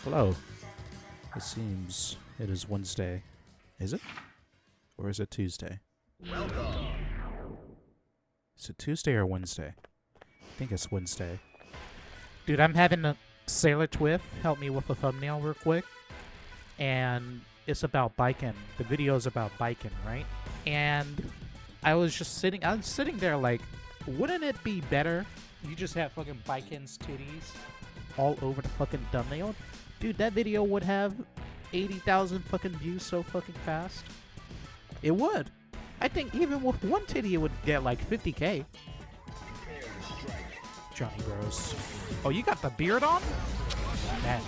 Hello. It seems it is Wednesday. Is it? Or is it Tuesday? Welcome. Is it Tuesday or Wednesday? I think it's Wednesday. Dude, I'm having a Sailor Twiff help me with a thumbnail real quick. And it's about biking. The video is about biking, right? And I was sitting there like, wouldn't it be better? You just have fucking Biken's titties all over the fucking thumbnail? Dude, that video would have 80,000 fucking views so fucking fast. It would. I think even with one titty it would get like 50K. Johnny Bros. Oh, you got the beard on? Man.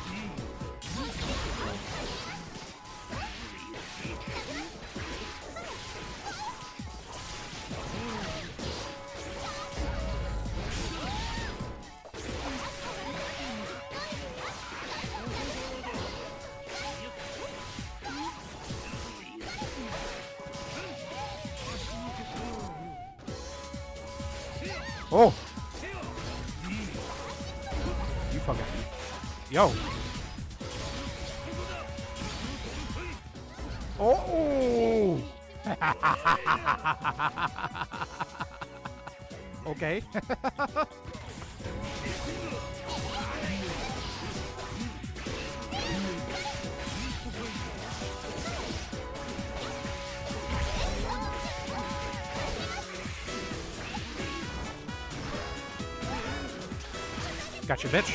Oh! You fucking... Yo! Oh! Okay. Gotcha, bitch.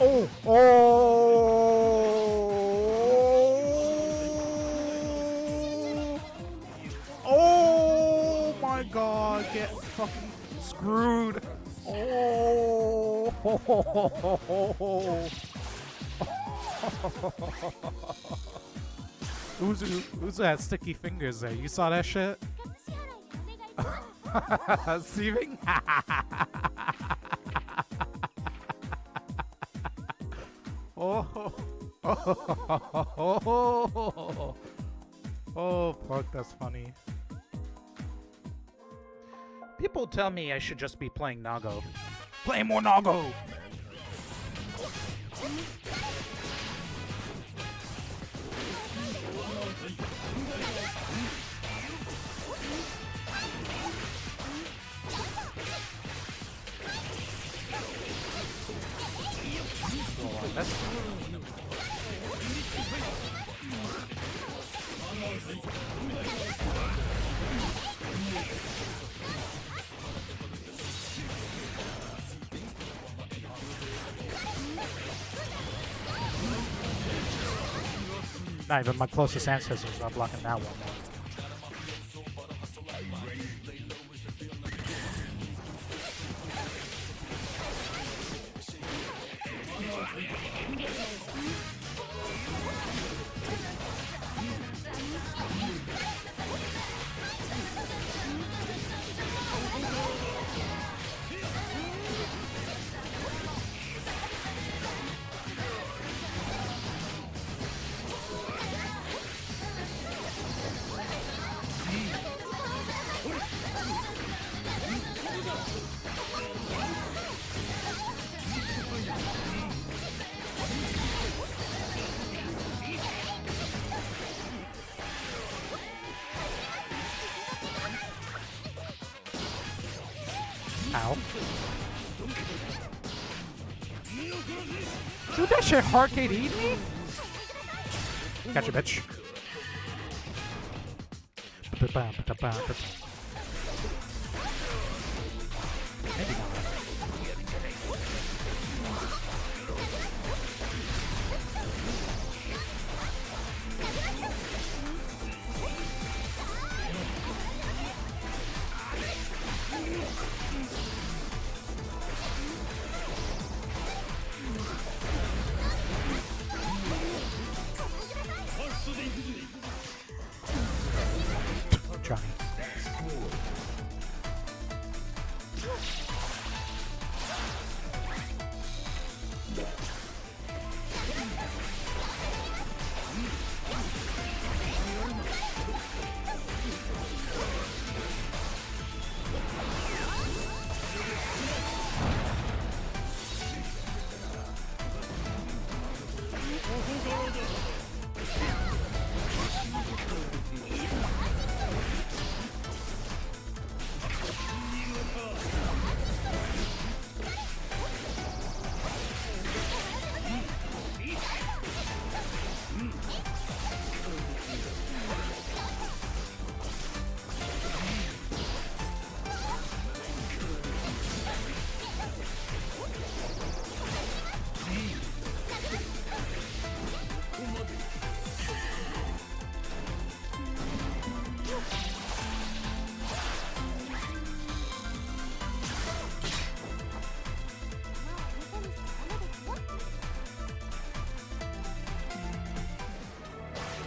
Oh! Oh my god, get fucking screwed. Oh. Who's that sticky fingers there? You saw that shit? Seething? Oh. Oh, fuck, that's funny. People tell me I should just be playing Nago. Play more Nago! Not even my closest ancestors are blocking that one. Ow. Dude, that shit hardcade eat me? Gotcha, bitch. Maybe not.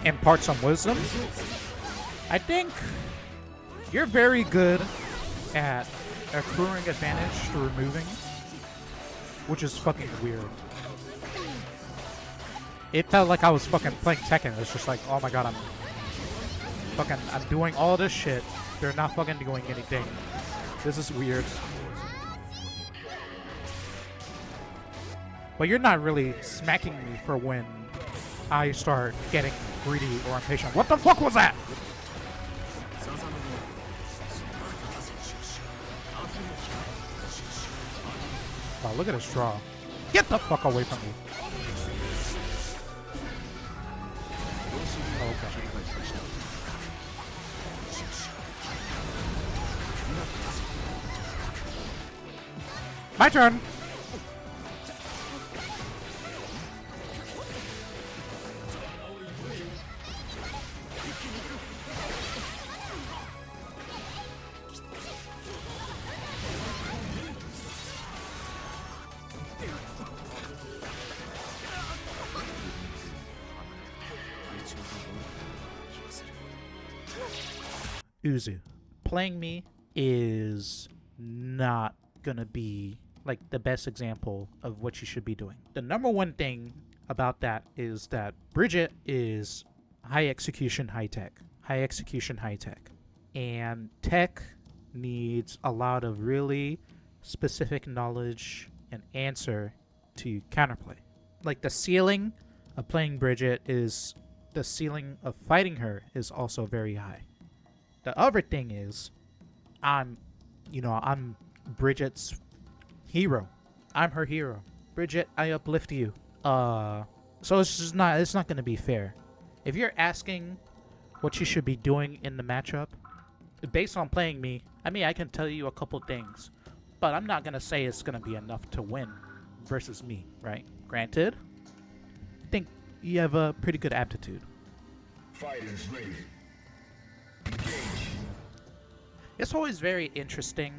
impart some wisdom. I think you're very good at accruing advantage through removing, which is fucking weird. It felt like I was fucking playing Tekken. It's just like, oh my god, I'm doing all this shit. They're not fucking doing anything. This is weird. But you're not really smacking me for when I start getting greedy or impatient. What the fuck was that? Wow, look at his draw. Get the fuck away from me. Okay. My turn. Uzu. Playing me is not gonna be like the best example of what you should be doing. The number one thing about that is that Bridget is high execution, high tech. High execution, high tech. And tech needs a lot of really specific knowledge and answer to counterplay. Like the ceiling of playing Bridget is the ceiling of fighting her is also very high. The other thing is I'm Bridget's hero. I'm her hero. Bridget, I uplift you. So it's not gonna be fair. If you're asking what you should be doing in the matchup, based on playing me, I mean I can tell you a couple things, but I'm not gonna say it's gonna be enough to win versus me, right? Granted, I think you have a pretty good aptitude. Fighters ready. It's always very interesting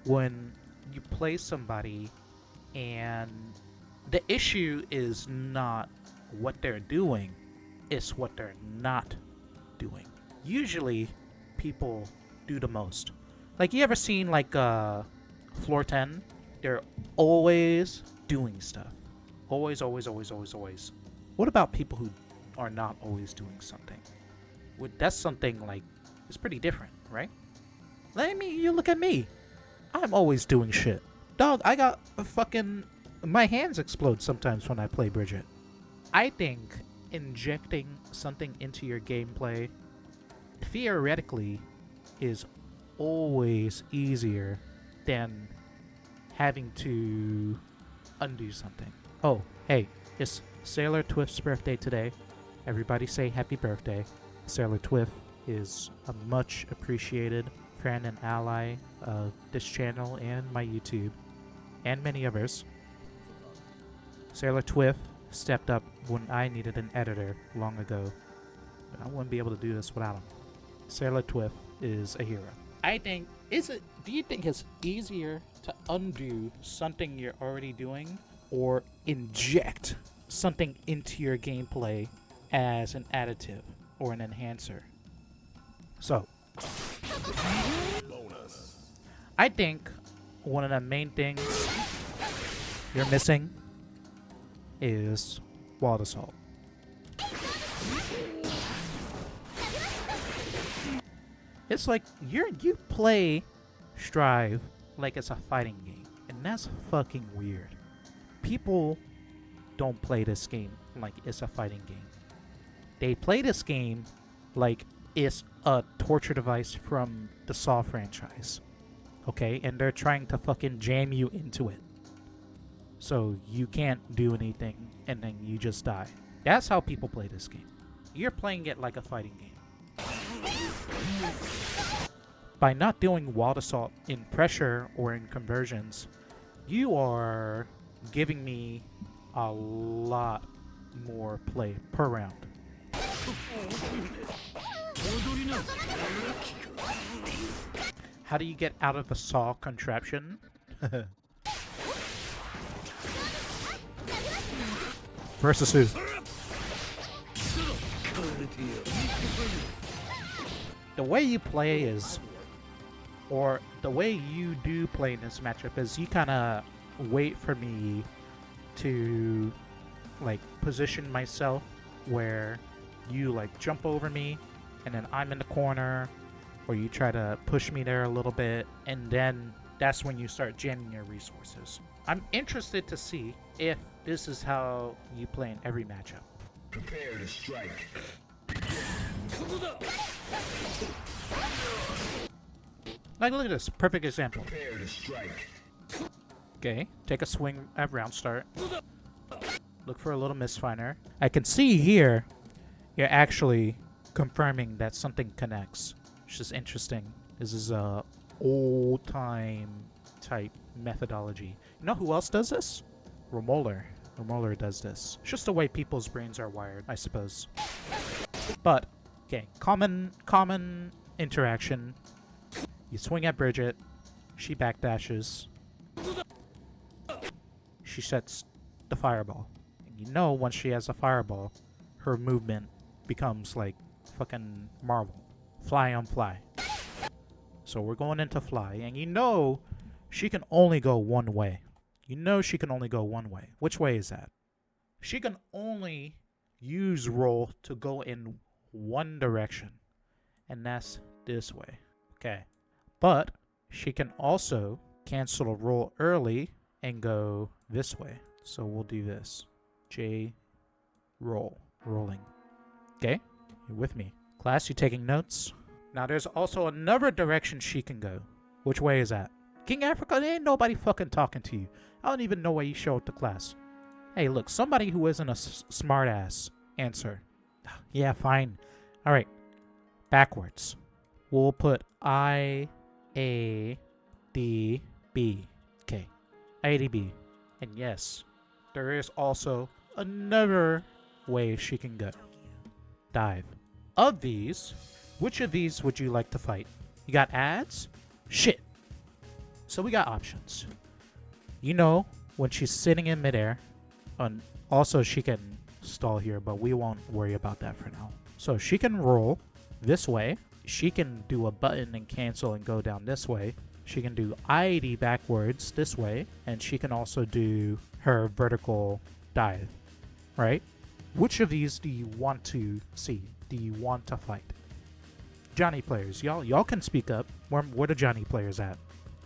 when you play somebody and the issue is not what they're doing, it's what they're not doing. Usually, people do the most. Like, you ever seen, like, Floor 10? They're always doing stuff. Always, always, always, always, always. What about people who are not always doing something? Well, that's something, like, it's pretty different, right? You look at me. I'm always doing shit. Dog, I got a fucking... My hands explode sometimes when I play Bridget. I think injecting something into your gameplay theoretically is always easier than having to undo something. Oh, hey, it's Sailor Twift's birthday today. Everybody say happy birthday. Sailor Twift is a much appreciated friend and ally of this channel and my YouTube, and many others. Sailor Twift stepped up when I needed an editor long ago. I wouldn't be able to do this without him. Sailor Twift is a hero. I think, do you think it's easier to undo something you're already doing or inject something into your gameplay as an additive or an enhancer? So, I think one of the main things you're missing is wall assault. It's like you play Strive like it's a fighting game, and that's fucking weird. People don't play this game like it's a fighting game. They play this game like it's a torture device from the Saw franchise. Okay? And they're trying to fucking jam you into it. So you can't do anything and then you just die. That's how people play this game. You're playing it like a fighting game. By not doing wall assault in pressure or in conversions, you are giving me a lot more play per round. How do you get out of the Saw contraption? Versus who? The way you play is, or the way you do play in this matchup is you kind of wait for me to like position myself where you like jump over me and then I'm in the corner, or you try to push me there a little bit, and then that's when you start jamming your resources. I'm interested to see if this is how you play in every matchup. Prepare to strike. Like, look at this. Perfect example. Prepare to strike. Okay, take a swing at round start. Look for a little misfire. I can see here you're actually confirming that something connects, which is interesting. This is a old-time type methodology. You know who else does this? Romoler. Romoler does this. It's just the way people's brains are wired, I suppose. But, okay, common interaction. You swing at Bridget. She backdashes. She sets the fireball. And you know once she has a fireball, her movement becomes like fucking Marvel. Fly on fly. So we're going into fly, and you know she can only go one way. You know she can only go one way. Which way is that? She can only use roll to go in one direction, and that's this way. Okay. But she can also cancel a roll early and go this way. So we'll do this. J roll. Rolling. Okay? You with me? Class, you taking notes? Now there's also another direction she can go. Which way is that? King Africa, there ain't nobody fucking talking to you. I don't even know why you show up to class. Hey, look, somebody who isn't a smart ass. Answer. Yeah, fine. Alright. Backwards. We'll put I, A, D, B. Okay. I, A, D, B. And yes, there is also another way she can go. Dive. Of these, which of these would you like to fight? You got ads? Shit. So we got options. You know, when she's sitting in midair, and also she can stall here, but we won't worry about that for now. So she can roll this way. She can do a button and cancel and go down this way. She can do ID backwards this way, and she can also do her vertical dive, right? Which of these do you want to see? Do you want to fight? Johnny players, y'all can speak up. Where the Johnny players at?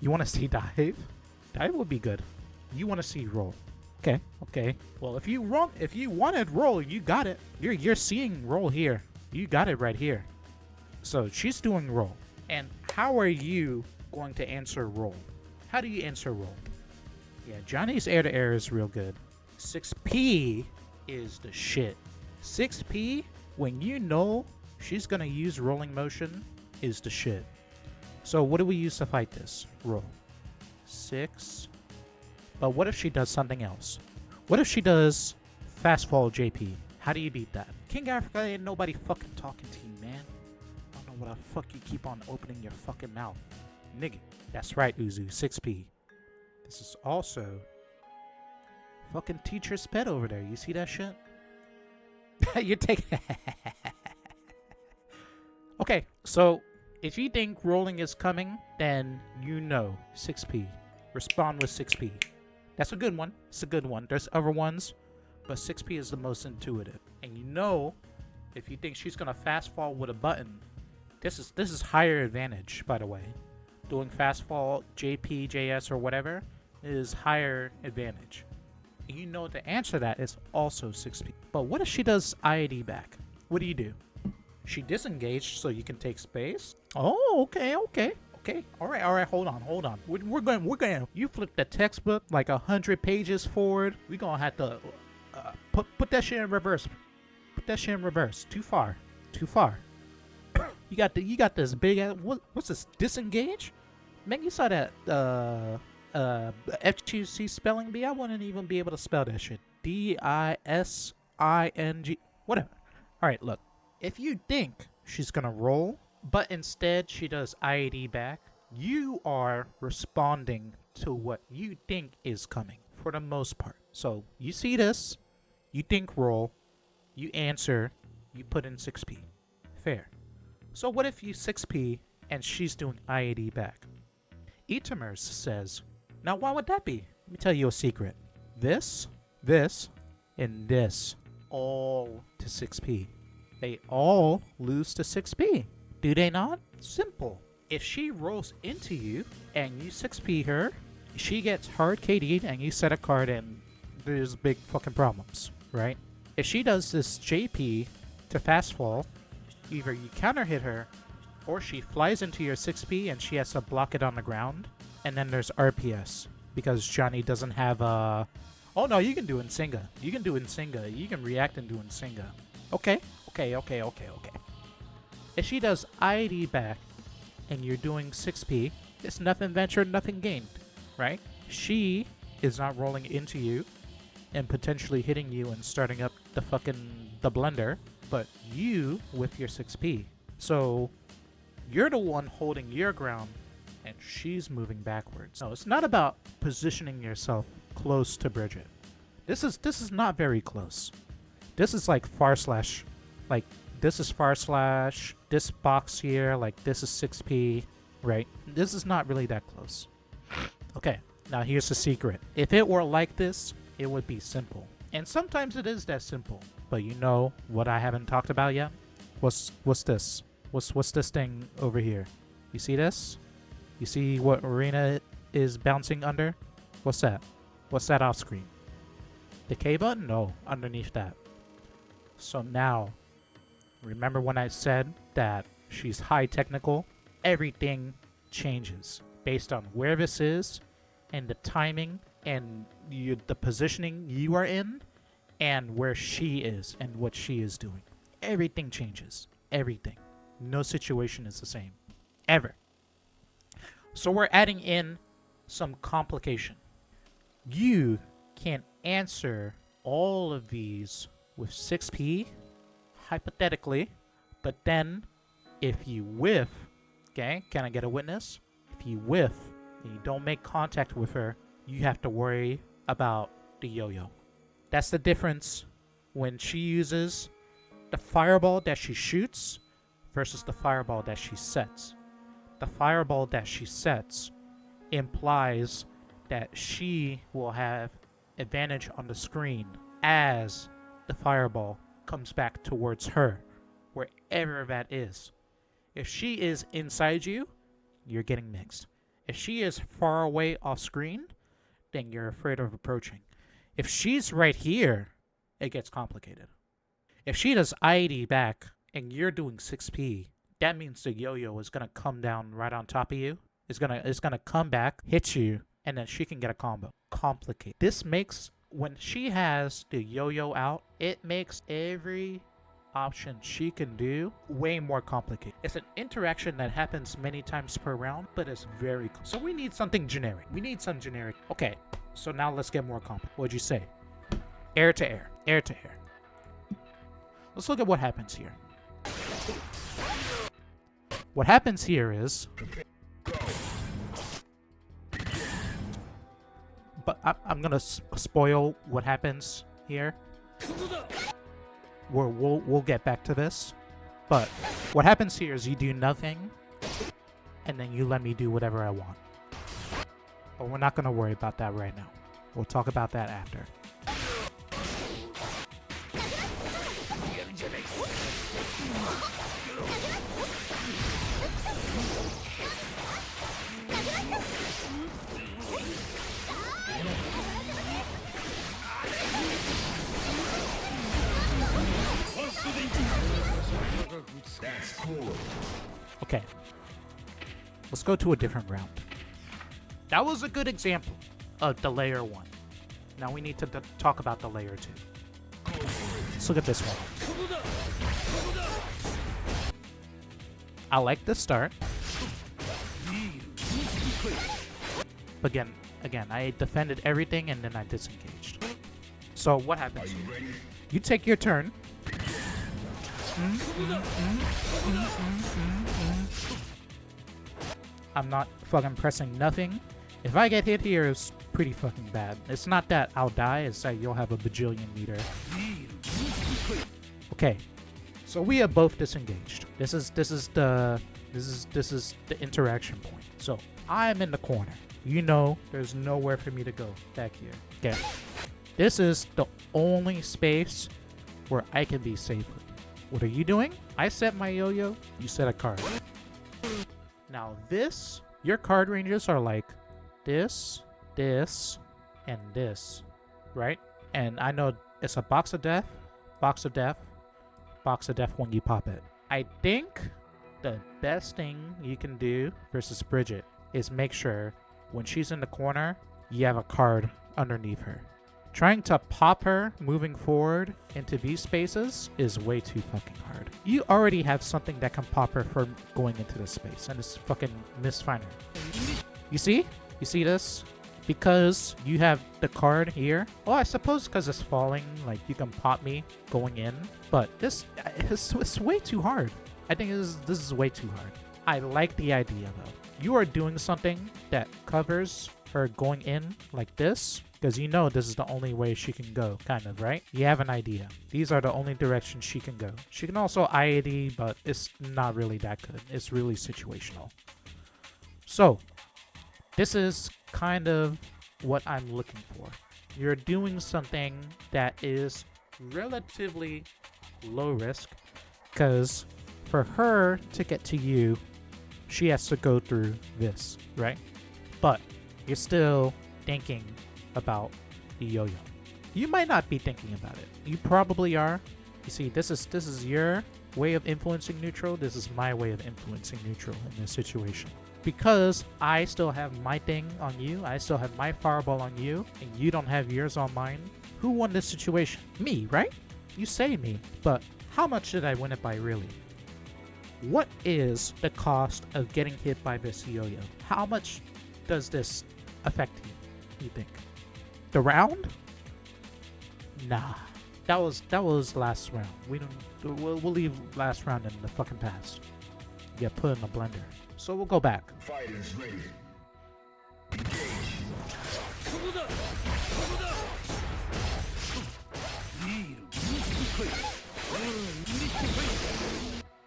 You want to see dive? Dive would be good. You want to see roll? Okay, okay. Well, if you wanted roll, you got it. You're seeing roll here. You got it right here. So she's doing roll. And how are you going to answer roll? How do you answer roll? Yeah, Johnny's air to air is real good. 6P is the shit. 6P, when you know she's gonna use rolling motion, is the shit. So what do we use to fight this? Roll. 6. But what if she does something else? What if she does fast fall JP? How do you beat that? King Africa, ain't nobody fucking talking to you, man. I don't know what the fuck you keep on opening your fucking mouth. Nigga. That's right, Uzu. 6P. This is also fucking teacher's pet over there. You see that shit? You're taking... Okay, so if you think rolling is coming, then you know 6P. Respond with 6P. That's a good one. It's a good one. There's other ones, but 6P is the most intuitive. And you know, if you think she's gonna fast fall with a button, this is higher advantage, by the way. Doing fast fall JP, JS, or whatever is higher advantage. And you know the answer to that is also 6P. But what if she does IAD back? What do you do? She disengaged so you can take space? Oh, okay. All right. Hold on. We're going. You flip the textbook like 100 pages forward. We're gonna have to put that shit in reverse. Put that shit in reverse. Too far. You got this big ass. What's this? Disengage? Man, you saw that FQC spelling bee. I wouldn't even be able to spell that shit. DISING. Whatever. All right, look. If you think she's gonna roll, but instead she does IAD back, you are responding to what you think is coming for the most part. So you see this, you think roll, you answer, you put in 6p. Fair. So what if you 6p and she's doing IAD back? Etamers says, now why would that be? Let me tell you a secret. This, and this all to 6p. They all lose to 6p. Do they not? Simple. If she rolls into you and you 6p her, she gets hard KD'd and you set a card and there's big fucking problems, right? If she does this JP to fast fall, either you counter hit her or she flies into your 6p and she has to block it on the ground. And then there's RPS because Johnny doesn't have a... Oh no, you can do Nsinga. You can do Nsinga. You can react and do Nsinga. Okay. If she does ID back and you're doing 6p, it's nothing ventured, nothing gained, right? She is not rolling into you and potentially hitting you and starting up the blender, but you with your 6p. So you're the one holding your ground and she's moving backwards. No, it's not about positioning yourself close to Bridget. This is not very close. This is like far slash, like this is far slash, this box here, like this is 6p, right? This is not really that close. Okay, now here's the secret. If it were like this, it would be simple. And sometimes it is that simple. But you know what I haven't talked about yet? What's this? What's this thing over here? You see this? You see what Arena is bouncing under? What's that? What's that off screen? The K button? No, underneath that. So now, remember when I said that she's high technical? Everything changes based on where this is and the timing and the positioning you are in and where she is and what she is doing. Everything changes. Everything. No situation is the same. Ever. So we're adding in some complication. You can answer all of these with 6p, hypothetically, but then if you whiff, okay, can I get a witness? If you whiff and you don't make contact with her, you have to worry about the yo-yo. That's the difference when she uses the fireball that she shoots versus the fireball that she sets. The fireball that she sets implies that she will have advantage on the screen as the fireball comes back towards her, wherever that is. If she is inside you, you're getting mixed. If she is far away off screen, then you're afraid of approaching. If she's right here, it gets complicated. If she does ID back and you're doing 6p, that means the yo-yo is gonna come down right on top of you. It's gonna come back, hit you, and then she can get a combo. Complicated. This makes, when she has the yo-yo out, it makes every option she can do way more complicated. It's an interaction that happens many times per round, but it's very... So we need something generic. We need some generic. Okay, so now let's get more complicated. What'd you say? Air to air. Air to air. Let's look at what happens here. What happens here is... But I'm gonna spoil what happens here. We'll get back to this. But what happens here is you do nothing, and then you let me do whatever I want. But we're not gonna worry about that right now. We'll talk about that after. That's cool. Okay. Let's go to a different round. That was a good example of the layer 1. Now we need to talk about the layer 2. Let's look at this one. I like the start. Again, I defended everything and then I disengaged. So what happens? You take your turn. I'm not fucking pressing nothing. If I get hit here, it's pretty fucking bad. It's not that I'll die, it's that you'll have a bajillion meter. Okay, So we are both disengaged. This is the interaction point. So I'm in the corner. You know there's nowhere for me to go back here. Okay. This is the only space where I can be safely. What are you doing? I set my yo-yo, you set a card. Now this, your card ranges are like this, this, and this, right? And I know it's a box of death, box of death, box of death when you pop it. I think the best thing you can do versus Bridget is make sure when she's in the corner, you have a card underneath her. Trying to pop her moving forward into these spaces is way too fucking hard. You already have something that can pop her from going into this space, and it's fucking misfinder. You see? You see this? Because you have the card here. Well, I suppose because it's falling, like you can pop me going in, but this it's way too hard. I think this is way too hard. I like the idea though. You are doing something that covers her going in like this, because you know this is the only way she can go, kind of, right? You have an idea. These are the only directions she can go. She can also IAD, but it's not really that good. It's really situational. So, this is kind of what I'm looking for. You're doing something that is relatively low risk, because for her to get to you, she has to go through this, right? But you're still thinking about the yo-yo. You might not be thinking about it. You probably are. You see, this is your way of influencing neutral. This is my way of influencing neutral in this situation. Because I still have my thing on you, I still have my fireball on you, and you don't have yours on mine. Who won this situation? Me, right? You say me, but how much did I win it by really? What is the cost of getting hit by this yo-yo? How much does this affect you think? The round? Nah. That was last round. We'll leave last round in the fucking past. Get put in the blender. So we'll go back. Fighters ready.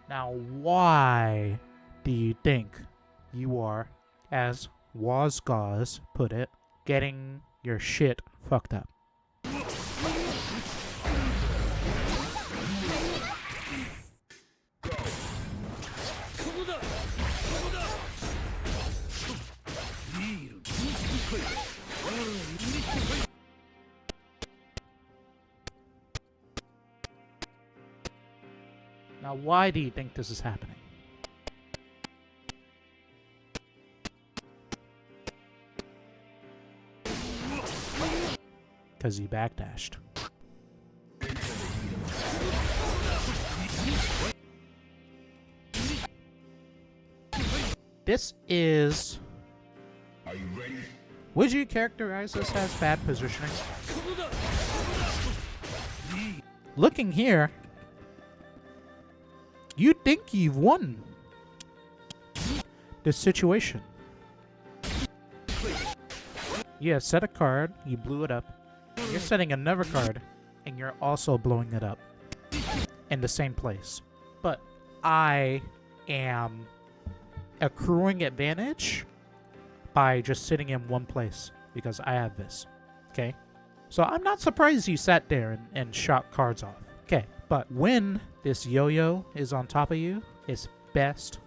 Now, why do you think you are, as Wazgaz put it, getting your shit fucked up? Now, why do you think this is happening? Because you backdashed. This is... Are you ready? Would you characterize this as bad positioning? Looking here, you think you've won this situation. You have set a card, you blew it up. You're setting another card, and you're also blowing it up in the same place. But I am accruing advantage by just sitting in one place because I have this. Okay? So I'm not surprised you sat there and shot cards off. Okay, but when this yo-yo is on top of you, it's best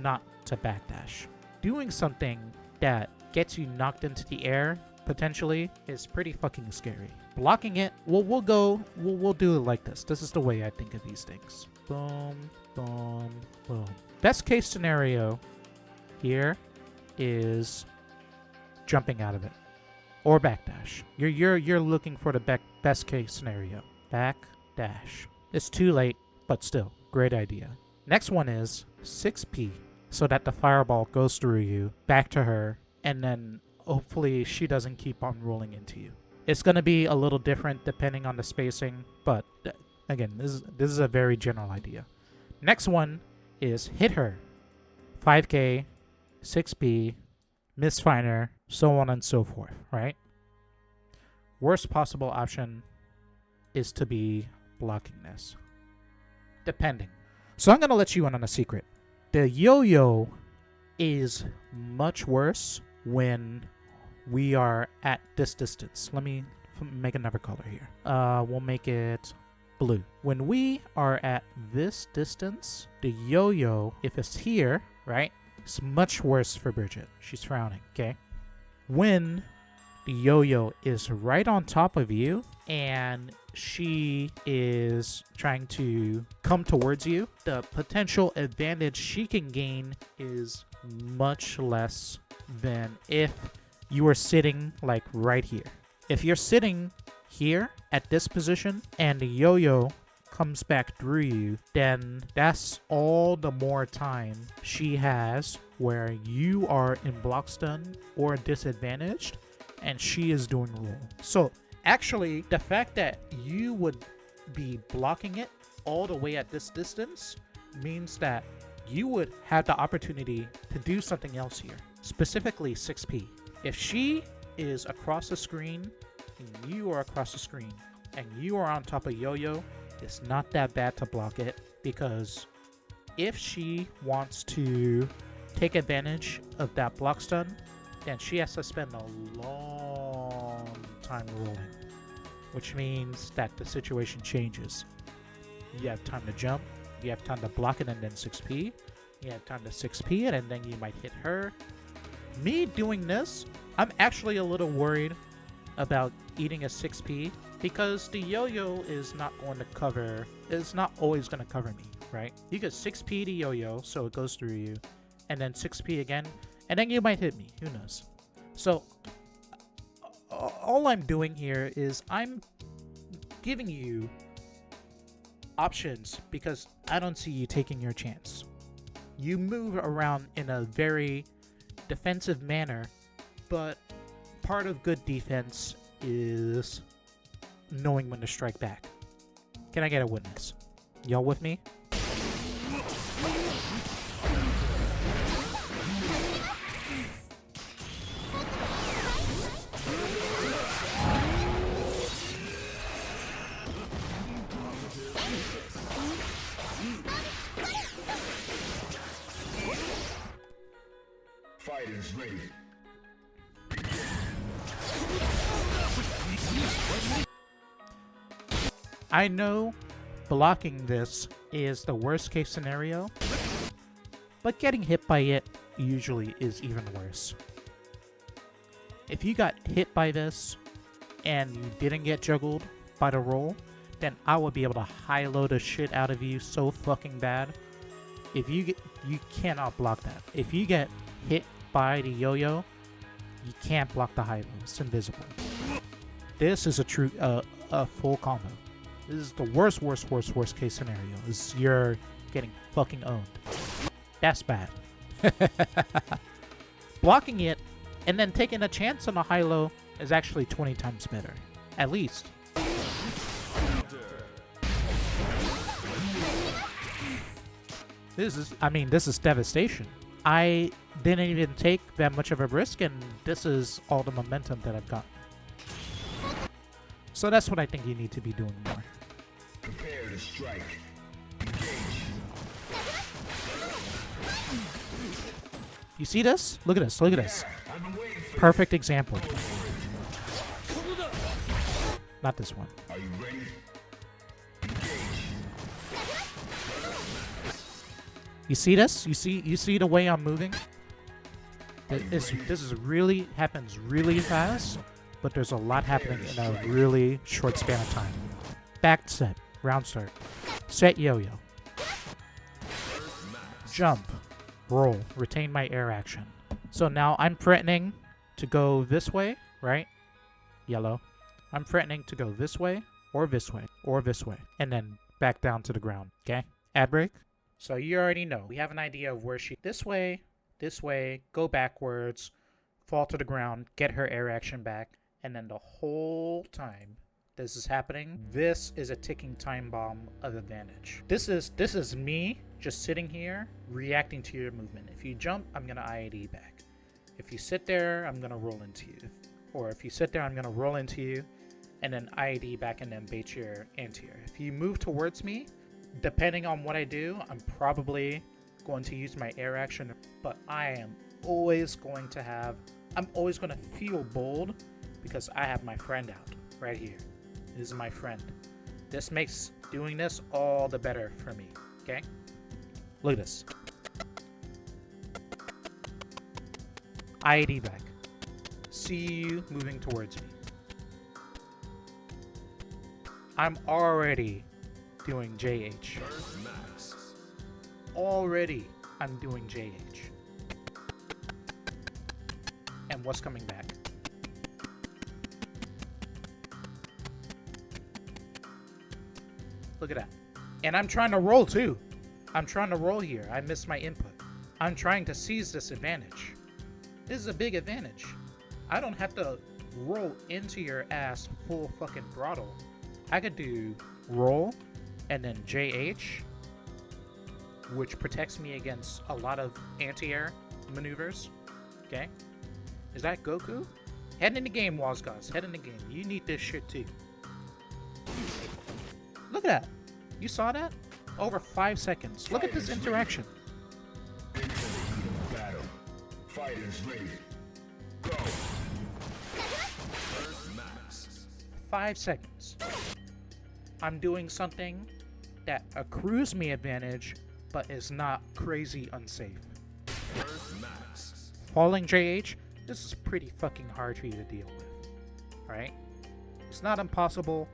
not to backdash. Doing something that gets you knocked into the air potentially is pretty fucking scary. Blocking it, we'll do it like this. This is the way I think of these things. Boom, boom, boom. Best case scenario here is jumping out of it or backdash. You're looking for the best case scenario. Backdash. It's too late, but still, great idea. Next one is 6P, so that the fireball goes through you, back to her, and then hopefully she doesn't keep on rolling into you. It's going to be a little different depending on the spacing, but again, this is a very general idea. Next one is hit her. 5K, 6P, misfiner, so on and so forth, right? Worst possible option is to be blocking this. Depending. So I'm gonna let you in on a secret. The yo-yo is much worse when we are at this distance. Let me make another color here. We'll make it blue. When we are at this distance, the yo-yo, if it's here, right, it's much worse for Bridget. She's frowning, okay? When the yo-yo is right on top of you and she is trying to come towards you, the potential advantage she can gain is much less than if you are sitting like right here. If you're sitting here at this position and the yo-yo comes back through you, then that's all the more time she has where you are in block stun or disadvantaged and she is doing roll. So actually, the fact that you would be blocking it all the way at this distance means that you would have the opportunity to do something else here, specifically 6P. If she is across the screen and you are across the screen and you are on top of yo-yo, it's not that bad to block it, because if she wants to take advantage of that block stun, then she has to spend a long time rolling, which means that the situation changes. You have time to jump, you have time to block it and then 6P, you have time to 6P it and then you might hit her. Me doing this, I'm actually a little worried about eating a 6P because the yo-yo is not going to cover, it's not always going to cover me, right? You get 6P to yo-yo, so it goes through you, and then 6P again, and then you might hit me, who knows? So, all I'm doing here is I'm giving you options because I don't see you taking your chance. You move around in a very defensive manner, but part of good defense is knowing when to strike back. Can I get a witness? Y'all with me? Fighters ready. I know blocking this is the worst case scenario, but getting hit by it usually is even worse. If you got hit by this and you didn't get juggled by the roll, then I would be able to high-low the shit out of you so fucking bad. If you cannot block that. If you get hit by the yo-yo, you can't block the high-low. It's invisible. This is a full combo. This is the worst case scenario. Is you're getting fucking owned. That's bad. Blocking it and then taking a chance on a high-low is actually 20 times better. At least. This is devastation. I didn't even take that much of a risk, and this is all the momentum that I've gotten. So that's what I think you need to be doing more. Prepare to strike. You see this? Look at this. Look at this. I've been waiting for Perfect example. Not this one. Are you ready? You see this? You see the way I'm moving? This is really happens really fast, but there's a lot happening in a really short span of time. Back set, round start, set yo-yo, jump, roll, retain my air action. So now I'm threatening to go this way, right? Yellow. I'm threatening to go this way, or this way, or this way, and then back down to the ground, okay? Ad break. So you already know. We have an idea of where she... This way, go backwards, fall to the ground, get her air action back, and then the whole time this is happening, this is a ticking time bomb of advantage. This is me just sitting here, reacting to your movement. If you jump, I'm going to IAD back. If you sit there, I'm going to roll into you. Or if you sit there, I'm going to roll into you, and then IAD back and then bait your anti-air. If you move towards me, Depending on what I do, I'm probably going to use my air action, but I'm always going to feel bold because I have my friend out right here. This is my friend. This makes doing this all the better for me, okay? Look at this. ID back. See you moving towards me. I'm already doing JH. Already I'm doing JH. And what's coming back? Look at that. And I'm trying to roll too. I'm trying to roll here. I missed my input. I'm trying to seize this advantage. This is a big advantage. I don't have to roll into your ass full fucking throttle. I could do roll and then JH, which protects me against a lot of anti-air maneuvers. Okay? Is that Goku? Head in the game, Wazgaz. Head in the game. You need this shit too. Look at that. You saw that? Over 5 seconds. Look at this interaction. Into the heat of battle. Fighters ready. Go. 5 seconds. I'm doing something that accrues me advantage, but is not crazy unsafe. Falling JH, this is pretty fucking hard for you to deal with. Alright? It's not impossible,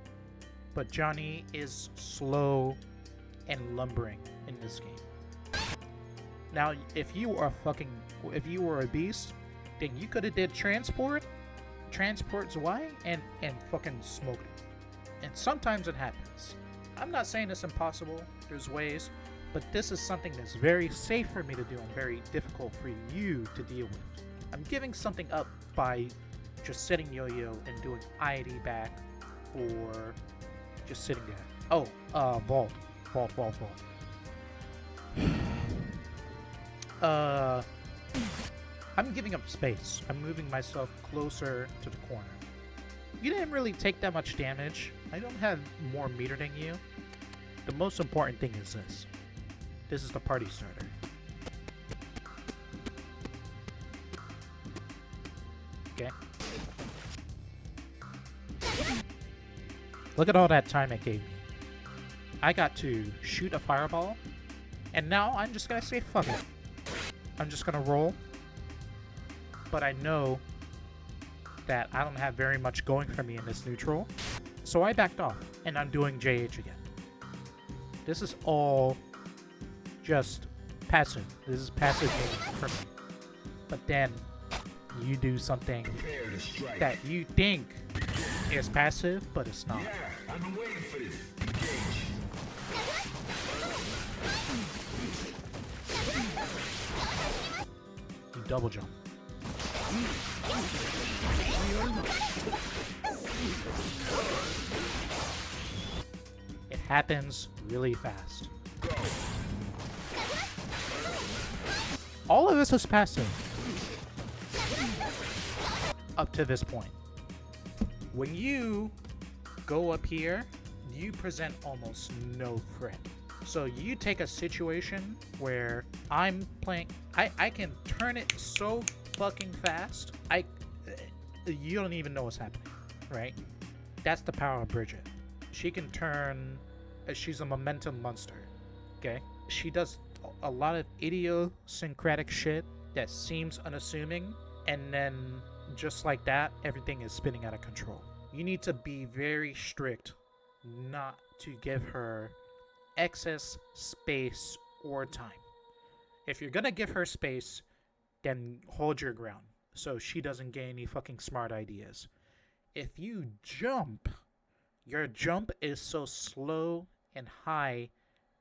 but Johnny is slow and lumbering in this game. Now, if you were a beast, then you could have did transport's Y and fucking smoked it. And sometimes it happens. I'm not saying it's impossible. There's ways, but this is something that's very safe for me to do and very difficult for you to deal with. I'm giving something up by just sitting yo-yo and doing ID back or just sitting there. Oh, vault. I'm giving up space. I'm moving myself closer to the corner. You didn't really take that much damage. I don't have more meter than you. The most important thing is this. This is the party starter. Okay. Look at all that time it gave me. I got to shoot a fireball, and now I'm just gonna say fuck it. I'm just gonna roll, but I know that I don't have very much going for me in this neutral, so I backed off, and I'm doing JH again. This is all just passive. This is passive gaming for me. But then you do something Prepare to strike. that you think is passive, but it's not. Yeah, I've been waiting for this. Engage. You double jump. It happens really fast. All of this is passive. Up to this point. When you go up here, you present almost no threat. So you take a situation where I'm playing, I can turn it so fucking fast, you don't even know what's happening, right? That's the power of Bridget. She can turn, she's a momentum monster, okay? She does a lot of idiosyncratic shit that seems unassuming, and then just like that, everything is spinning out of control. You need to be very strict not to give her excess space or time. If you're gonna give her space, then hold your ground so she doesn't get any fucking smart ideas. If you jump, your jump is so slow and high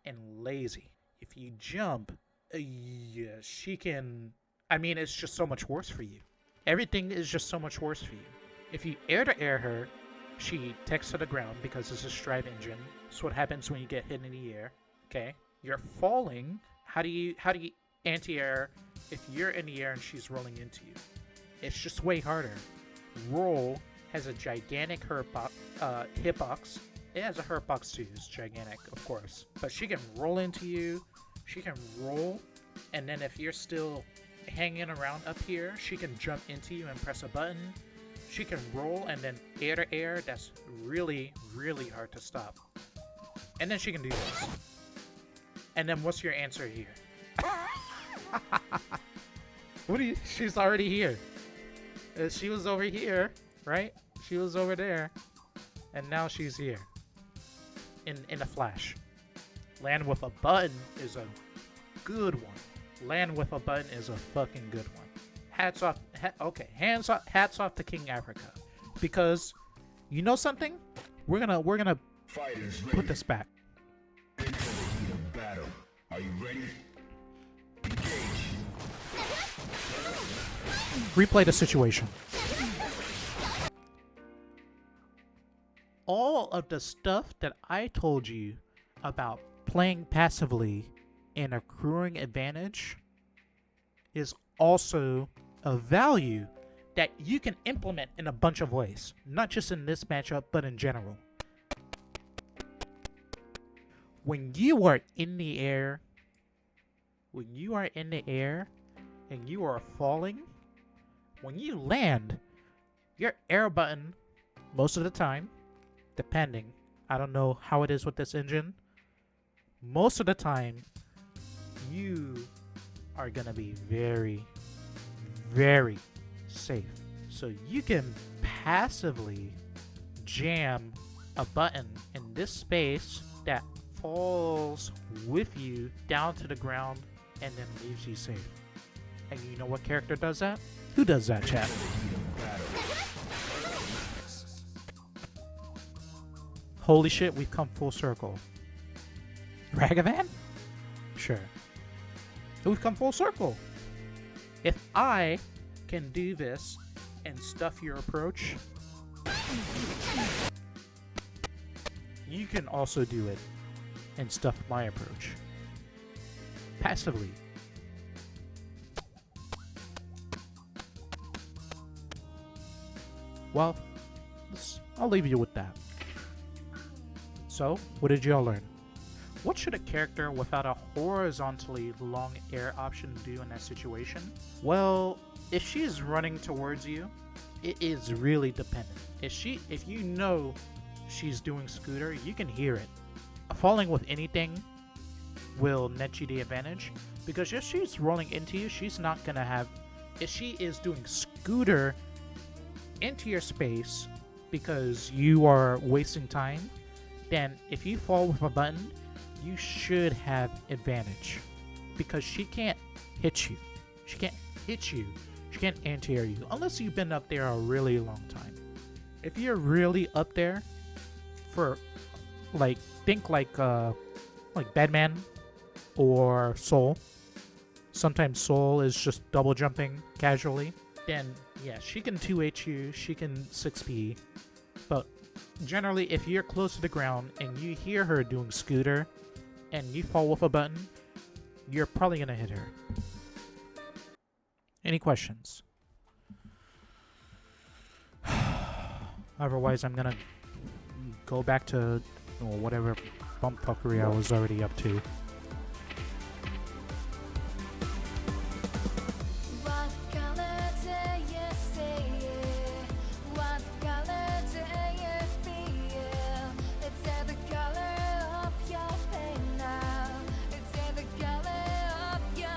and lazy. If you jump, yeah, she can, I mean, it's just so much worse for you. Everything is just so much worse for you. If you air to air her, she takes to the ground because it's a strive engine. That's what happens when you get hit in the air. Okay, you're falling. How do you anti-air if you're in the air and she's rolling into you? It's just way harder. Roll has a gigantic hitbox, It has a hurt box too. It's gigantic, of course. But she can roll into you. She can roll, and then if you're still hanging around up here, she can jump into you and press a button. She can roll and then air to air. That's really, really hard to stop. And then she can do this. And then what's your answer here? What do you? She's already here. She was over here, right? She was over there, and now she's here. In a flash. Land with a button is a good one. Land with a button is a fucking good one. Hats off. Okay, hats off to King Africa, because you know something? We're gonna Fighters ready. put this back. Into the heat of battle. Are you ready? Engage. Replay the situation. All of the stuff that I told you about playing passively and accruing advantage is also a value that you can implement in a bunch of ways, not just in this matchup, but in general. When you are in the air, and you are falling, when you land, your air button, most of the time, depending, I don't know how it is with this engine, most of the time, you are gonna be very, very safe. So you can passively jam a button in this space that falls with you down to the ground and then leaves you safe. And you know what character does that? Who does that, chat? Holy shit, we've come full circle. Ragavan? Sure. We've come full circle. If I can do this and stuff your approach, you can also do it and stuff my approach. Passively. Well, I'll leave you with that. So, what did y'all learn? What should a character without a horizontally long air option do in that situation? Well, if she is running towards you, it is really dependent. If you know she's doing scooter, you can hear it. Falling with anything will net you the advantage, because if she's rolling into you, she's not gonna have. If she is doing scooter into your space because you are wasting time, then if you fall with a button, you should have advantage, because she can't hit you. She can't hit you. She can't anti-air you unless you've been up there a really long time. If you're really up there for think like Batman or Soul. Sometimes Soul is just double jumping casually. Then yeah, she can 2H you, she can 6P. But generally, if you're close to the ground and you hear her doing scooter and you fall with a button, you're probably gonna hit her. Any questions? Otherwise, I'm gonna go back to whatever bump fuckery I was already up to.